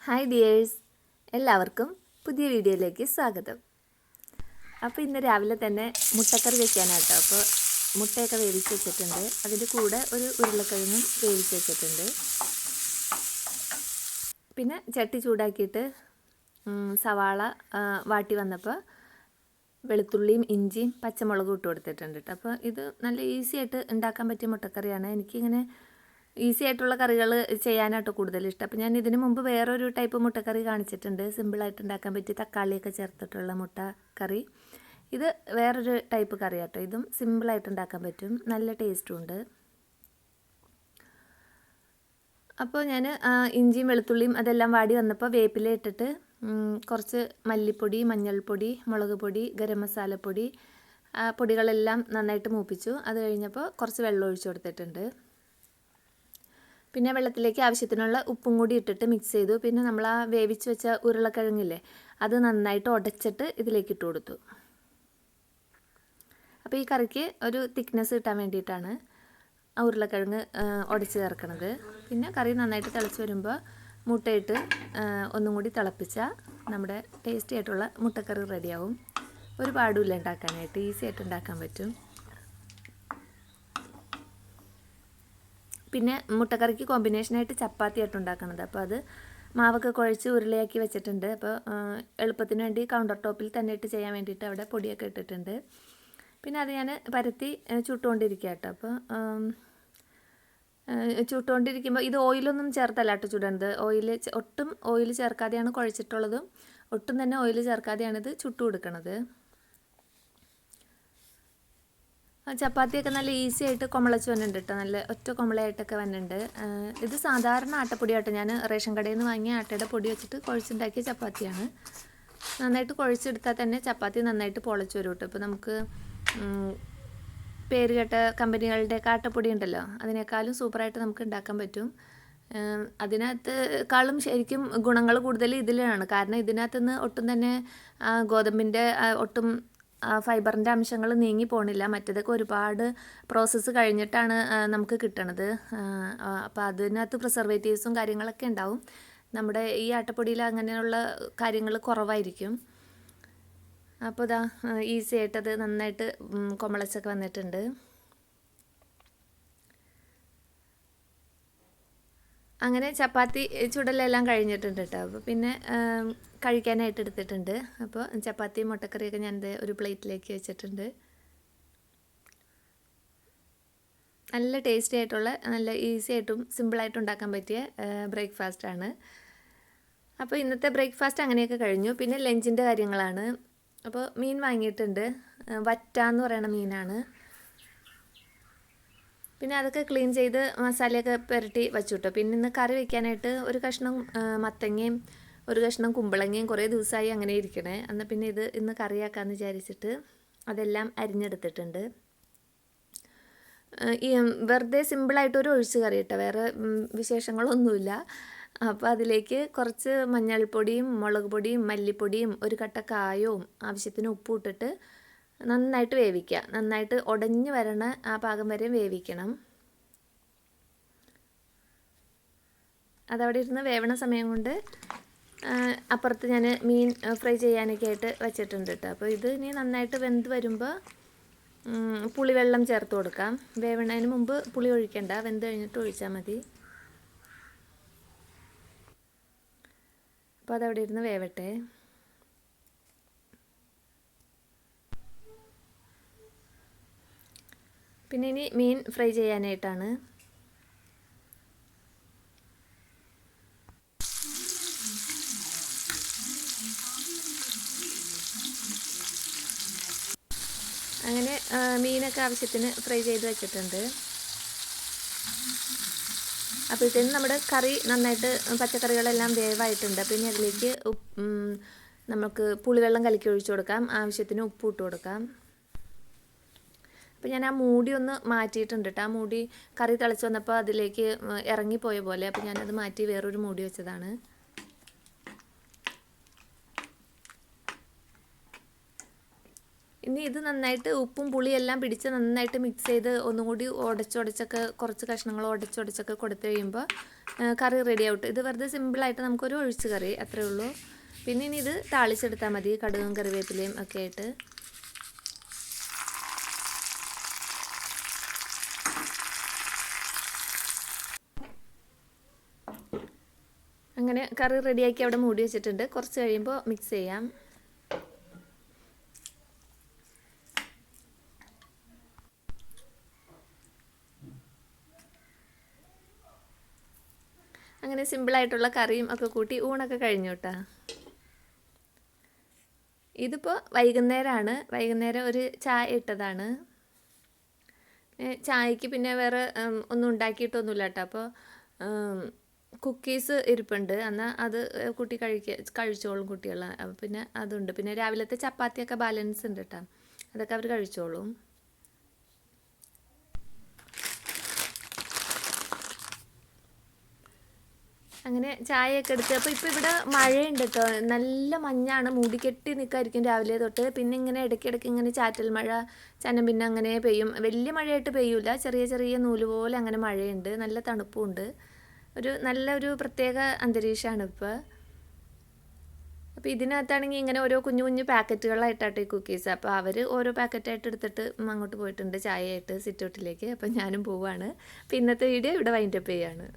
Hi dears, എല്ലാവർക്കും പുതിയ വീഡിയോയിലേക്ക് സ്വാഗതം. അപ്പോൾ ഇന്ന് രാവിലെ തന്നെ മുട്ടക്കറി വെക്കാനാട്ടോ. അപ്പോൾ മുട്ടയൊക്കെ വേവിച്ച് വെച്ചിട്ടുണ്ട്. അതിൻ്റെ കൂടെ ഒരു ഉരുളക്കിഴങ്ങും വേവിച്ച് വെച്ചിട്ടുണ്ട്. പിന്നെ ചട്ടി ചൂടാക്കിയിട്ട് സവാള വാട്ടി വന്നപ്പോൾ വെളുത്തുള്ളിയും ഇഞ്ചിയും പച്ചമുളകും ഇട്ട് കൊടുത്തിട്ടുണ്ട് കേട്ടോ. അപ്പോൾ ഇത് നല്ല ഈസി ആയിട്ട് ഉണ്ടാക്കാൻ പറ്റിയ മുട്ടക്കറിയാണ്. എനിക്കിങ്ങനെ ഈസി ആയിട്ടുള്ള കറികൾ ചെയ്യാനായിട്ട് കൂടുതൽ ഇഷ്ടം. അപ്പോൾ ഞാൻ ഇതിന് മുമ്പ് വേറൊരു ടൈപ്പ് മുട്ടക്കറി കാണിച്ചിട്ടുണ്ട്, സിമ്പിളായിട്ട് ഉണ്ടാക്കാൻ പറ്റിയ തക്കാളിയൊക്കെ ചേർത്തിട്ടുള്ള മുട്ടക്കറി. ഇത് വേറൊരു ടൈപ്പ് കറി കേട്ടോ. ഇതും സിമ്പിളായിട്ട് ഉണ്ടാക്കാൻ പറ്റും, നല്ല ടേസ്റ്റും ഉണ്ട്. അപ്പോൾ ഞാൻ ഇഞ്ചിയും വെളുത്തുള്ളിയും അതെല്ലാം വാടി വന്നപ്പോൾ വേപ്പില ഇട്ടിട്ട് കുറച്ച് മല്ലിപ്പൊടി, മഞ്ഞൾപ്പൊടി, മുളക് പൊടി, ഗരം മസാലപ്പൊടി പൊടികളെല്ലാം നന്നായിട്ട് മൂപ്പിച്ചു. അത് കഴിഞ്ഞപ്പോൾ കുറച്ച് വെള്ളം ഒഴിച്ചു കൊടുത്തിട്ടുണ്ട്. പിന്നെ വെള്ളത്തിലേക്ക് ആവശ്യത്തിനുള്ള ഉപ്പും കൂടി ഇട്ടിട്ട് മിക്സ് ചെയ്തു. പിന്നെ നമ്മൾ ആ വേവിച്ച് വെച്ച ഉരുളക്കിഴങ്ങില്ലേ, അത് നന്നായിട്ട് ഉടച്ചിട്ട് ഇതിലേക്ക് ഇട്ട് കൊടുത്തു. അപ്പോൾ ഈ കറിക്ക് ഒരു തിക്നെസ് കിട്ടാൻ വേണ്ടിയിട്ടാണ് ആ ഉരുളക്കിഴങ്ങ് ഉടച്ച് ചേർക്കണത്. പിന്നെ കറി നന്നായിട്ട് തിളച്ച് വരുമ്പോൾ മുട്ടയിട്ട് ഒന്നും കൂടി തിളപ്പിച്ചാൽ നമ്മുടെ ടേസ്റ്റി ആയിട്ടുള്ള മുട്ടക്കറി റെഡിയാവും. ഒരു പാടുമില്ല ഉണ്ടാക്കാനായിട്ട്, ഈസി ആയിട്ട് ഉണ്ടാക്കാൻ പറ്റും. പിന്നെ മുട്ടക്കറിക്ക് കോമ്പിനേഷനായിട്ട് ചപ്പാത്തി ആയിട്ട് ഉണ്ടാക്കുന്നത്. അപ്പോൾ അത് മാവൊക്കെ കുഴച്ച് ഉരുളയാക്കി വെച്ചിട്ടുണ്ട്. അപ്പോൾ എളുപ്പത്തിന് വേണ്ടി കൗണ്ടർ ടോപ്പിൽ തന്നെ ഇട്ട് ചെയ്യാൻ വേണ്ടിയിട്ട് അവിടെ പൊടിയൊക്കെ ഇട്ടിട്ടുണ്ട്. പിന്നെ അത് ഞാൻ പരത്തി ചുട്ടുകൊണ്ടിരിക്കുക കേട്ടോ. അപ്പോൾ ചുട്ടുകൊണ്ടിരിക്കുമ്പോൾ ഇത് ഓയിലൊന്നും ചേർത്തല്ല കേട്ടോ ചുടുന്നത്. ഒട്ടും ഓയിൽ ചേർക്കാതെയാണ് കുഴച്ചിട്ടുള്ളതും, ഒട്ടും തന്നെ ഓയിൽ ചേർക്കാതെയാണിത് ചുട്ടു കൊടുക്കണത്. ചപ്പാത്തിയൊക്കെ നല്ല ഈസി ആയിട്ട് കുമളച്ച് വന്നിട്ടുണ്ട് കേട്ടോ, നല്ല ഒറ്റ കുമളയായിട്ടൊക്കെ വന്നിട്ടുണ്ട്. ഇത് സാധാരണ ആട്ടപ്പൊടിയാട്ടോ, ഞാൻ റേഷൻ കടയിൽ നിന്ന് വാങ്ങിയ ആട്ടയുടെ പൊടി വെച്ചിട്ട് കുഴച്ചുണ്ടാക്കിയ ചപ്പാത്തിയാണ്. നന്നായിട്ട് കുഴച്ചെടുത്താൽ തന്നെ ചപ്പാത്തി നന്നായിട്ട് പൊളച്ച് വരും കേട്ടോ. ഇപ്പോൾ നമുക്ക് പേര് കേട്ട കമ്പനികളുടെയൊക്കെ ആട്ടപ്പൊടി ഉണ്ടല്ലോ, അതിനേക്കാളും സൂപ്പറായിട്ട് നമുക്ക് ഉണ്ടാക്കാൻ പറ്റും. അതിനകത്തെക്കാളും ശരിക്കും ഗുണങ്ങൾ കൂടുതൽ ഇതിലാണ്. കാരണം ഇതിനകത്തുനിന്ന് ഒട്ടും തന്നെ ഗോതമ്പിൻ്റെ ഒട്ടും ഫൈബറിൻ്റെ അംശങ്ങൾ നീങ്ങി പോണില്ല. മറ്റേതൊക്കെ ഒരുപാട് പ്രോസസ്സ് കഴിഞ്ഞിട്ടാണ് നമുക്ക് കിട്ടണത്. അപ്പോൾ അതിനകത്ത് പ്രിസർവേറ്റീവ്സും കാര്യങ്ങളൊക്കെ ഉണ്ടാവും. നമ്മുടെ ഈ ആട്ടപ്പൊടിയിൽ അങ്ങനെയുള്ള കാര്യങ്ങൾ കുറവായിരിക്കും. അപ്പോൾ ഇതാ ഈസി ആയിട്ടത് നന്നായിട്ട് കുമളച്ചൊക്കെ വന്നിട്ടുണ്ട്. അങ്ങനെ ചപ്പാത്തി ചുടലെല്ലാം കഴിഞ്ഞിട്ടുണ്ട് കേട്ടോ. അപ്പോൾ പിന്നെ കഴിക്കാനായിട്ട് എടുത്തിട്ടുണ്ട്. അപ്പോൾ ചപ്പാത്തി മുട്ടക്കറിയൊക്കെ ഞാൻ ഒരു പ്ലേറ്റിലേക്ക് വെച്ചിട്ടുണ്ട്. നല്ല ടേസ്റ്റി ആയിട്ടുള്ള, നല്ല ഈസി ആയിട്ടും സിമ്പിളായിട്ടും ഉണ്ടാക്കാൻ പറ്റിയ ബ്രേക്ക്ഫാസ്റ്റാണ്. അപ്പോൾ ഇന്നത്തെ ബ്രേക്ക്ഫാസ്റ്റ് അങ്ങനെയൊക്കെ കഴിഞ്ഞു. പിന്നെ ലഞ്ചിൻ്റെ കാര്യങ്ങളാണ്. അപ്പോൾ മീൻ വാങ്ങിയിട്ടുണ്ട്, വറ്റ എന്ന് പറയുന്ന മീനാണ്. പിന്നെ അതൊക്കെ ക്ലീൻ ചെയ്ത് മസാലയൊക്കെ പുരട്ടി വച്ചു കേട്ടോ. പിന്നെ ഇന്ന് കറി വയ്ക്കാനായിട്ട് ഒരു കഷ്ണം മത്തങ്ങയും ഒരു കഷ്ണം കുമ്പളങ്ങയും കുറേ ദിവസമായി അങ്ങനെ ഇരിക്കണേ. എന്നാൽ പിന്നെ ഇത് ഇന്ന് കറിയാക്കാമെന്ന് വിചാരിച്ചിട്ട് അതെല്ലാം അരിഞ്ഞെടുത്തിട്ടുണ്ട്. ഈ വെറുതെ സിമ്പിളായിട്ടൊരു ഒഴിച്ച് കറി കേട്ടോ, വേറെ വിശേഷങ്ങളൊന്നുമില്ല. അപ്പോൾ അതിലേക്ക് കുറച്ച് മഞ്ഞൾപ്പൊടിയും മുളക് പൊടിയും മല്ലിപ്പൊടിയും ഒരു കട്ട കായവും ആവശ്യത്തിന് ഉപ്പും ഇട്ടിട്ട് നന്നായിട്ട് വേവിക്കുക. നന്നായിട്ട് ഉടഞ്ഞ് വരണ ആ പാകം വരെ വേവിക്കണം. അതവിടെ ഇരുന്ന് വേവണ സമയം കൊണ്ട് അപ്പുറത്ത് ഞാൻ മീൻ ഫ്രൈ ചെയ്യാനൊക്കെ ആയിട്ട് വെച്ചിട്ടുണ്ട് കേട്ടോ. അപ്പോൾ ഇത് ഇനി നന്നായിട്ട് വെന്ത് വരുമ്പോൾ പുളിവെള്ളം ചേർത്ത് കൊടുക്കാം. വേവണതിന് മുമ്പ് പുളി ഒഴിക്കണ്ട, വെന്ത് കഴിഞ്ഞിട്ട് ഒഴിച്ചാൽ മതി. അപ്പോൾ അതവിടെ ഇരുന്ന് വേവട്ടെ. പിന്നെ ഇനി മീൻ ഫ്രൈ ചെയ്യാനായിട്ടാണ്. അങ്ങനെ മീനൊക്കെ ആവശ്യത്തിന് ഫ്രൈ ചെയ്ത് വെച്ചിട്ടുണ്ട്. അപ്പോഴത്തേനും നമ്മുടെ കറി നന്നായിട്ട് പച്ചക്കറികളെല്ലാം വേവായിട്ടുണ്ട്. പിന്നെ അതിലേക്ക് നമുക്ക് പുളിവെള്ളം കലക്കി ഒഴിച്ചു കൊടുക്കാം, ആവശ്യത്തിന് ഉപ്പ് ഇട്ട് കൊടുക്കാം. അപ്പോൾ ഞാൻ ആ മൂടി ഒന്ന് മാറ്റിയിട്ടുണ്ട് കേട്ടോ. ആ മൂടി കറി തിളച്ച് വന്നപ്പോൾ അതിലേക്ക് ഇറങ്ങിപ്പോയ പോലെ, അപ്പോൾ ഞാനത് മാറ്റി വേറൊരു മൂടി വെച്ചതാണ്. ഇനി ഇത് നന്നായിട്ട് ഉപ്പും പുളിയെല്ലാം പിടിച്ച് നന്നായിട്ട് മിക്സ് ചെയ്ത് ഒന്നും കൂടി ഉടച്ചൊക്കെ കുറച്ച് കഷ്ണങ്ങൾ ഉടച്ചൊക്കെ കൊടുത്തു കഴിയുമ്പോൾ കറി റെഡി ആവട്ടെ. ഇത് വെറുതെ സിമ്പിളായിട്ട് നമുക്കൊരു ഒഴിച്ച് കറി അത്രേ ഉള്ളൂ. പിന്നെ ഇനി ഇത് താളിച്ചെടുത്താൽ മതി, കടുകും കറിവേപ്പിലയും ഒക്കെ ആയിട്ട്. അങ്ങനെ കറി റെഡിയാക്കി അവിടെ മൂടി വെച്ചിട്ടുണ്ട്. കുറച്ച് കഴിയുമ്പോൾ മിക്സ് ചെയ്യാം. അങ്ങനെ സിമ്പിളായിട്ടുള്ള കറിയും ഒക്കെ കൂട്ടി ഊണൊക്കെ കഴിഞ്ഞു കേട്ടോ. ഇതിപ്പോൾ വൈകുന്നേരമാണ്. വൈകുന്നേരം ഒരു ചായ ഇട്ടതാണ്. ചായക്ക് പിന്നെ വേറെ ഒന്നും ഉണ്ടാക്കിയിട്ടൊന്നുമില്ല കേട്ടോ. അപ്പോൾ കുക്കീസ് ഇരിപ്പുണ്ട്. എന്നാൽ അത് കുട്ടി കഴിച്ചോളും കുട്ടികൾ. പിന്നെ അതുണ്ട്. പിന്നെ രാവിലത്തെ ചപ്പാത്തിയൊക്കെ ബാലൻസ് ഉണ്ട് കേട്ടോ. അതൊക്കെ അവർ കഴിച്ചോളും. അങ്ങനെ ചായയൊക്കെ എടുത്ത് അപ്പോൾ ഇപ്പോൾ ഇവിടെ മഴയുണ്ട് കേട്ടോ. നല്ല മഞ്ഞാണ്, മൂടിക്കെട്ടി നിൽക്കായിരിക്കും രാവിലെ തൊട്ട്. പിന്നെ ഇങ്ങനെ ഇടയ്ക്കിടയ്ക്ക് ഇങ്ങനെ ചാറ്റൽ മഴ പിന്നെ അങ്ങനെ പെയ്യും. വലിയ മഴയായിട്ട് പെയ്യൂല, ചെറിയ ചെറിയ നൂല് പോലെ അങ്ങനെ മഴയുണ്ട്. നല്ല തണുപ്പുണ്ട്. നല്ലൊരു പ്രത്യേക അന്തരീക്ഷമാണ് ഇപ്പോൾ. അപ്പോൾ ഇതിനകത്താണെങ്കിൽ ഇങ്ങനെ ഓരോ കുഞ്ഞു കുഞ്ഞു പാക്കറ്റുകളായിട്ടാട്ടെ ഈ കുക്കീസ്. അപ്പോൾ അവർ ഓരോ പാക്കറ്റായിട്ട് എടുത്തിട്ട് അങ്ങോട്ട് പോയിട്ടുണ്ട് ചായയായിട്ട് സിറ്റൗട്ടിലേക്ക്. അപ്പോൾ ഞാനും പോവുകയാണ്. അപ്പോൾ ഇന്നത്തെ വീഡിയോ ഇവിടെ വൈൻഡപ്പ് ചെയ്യുകയാണ്.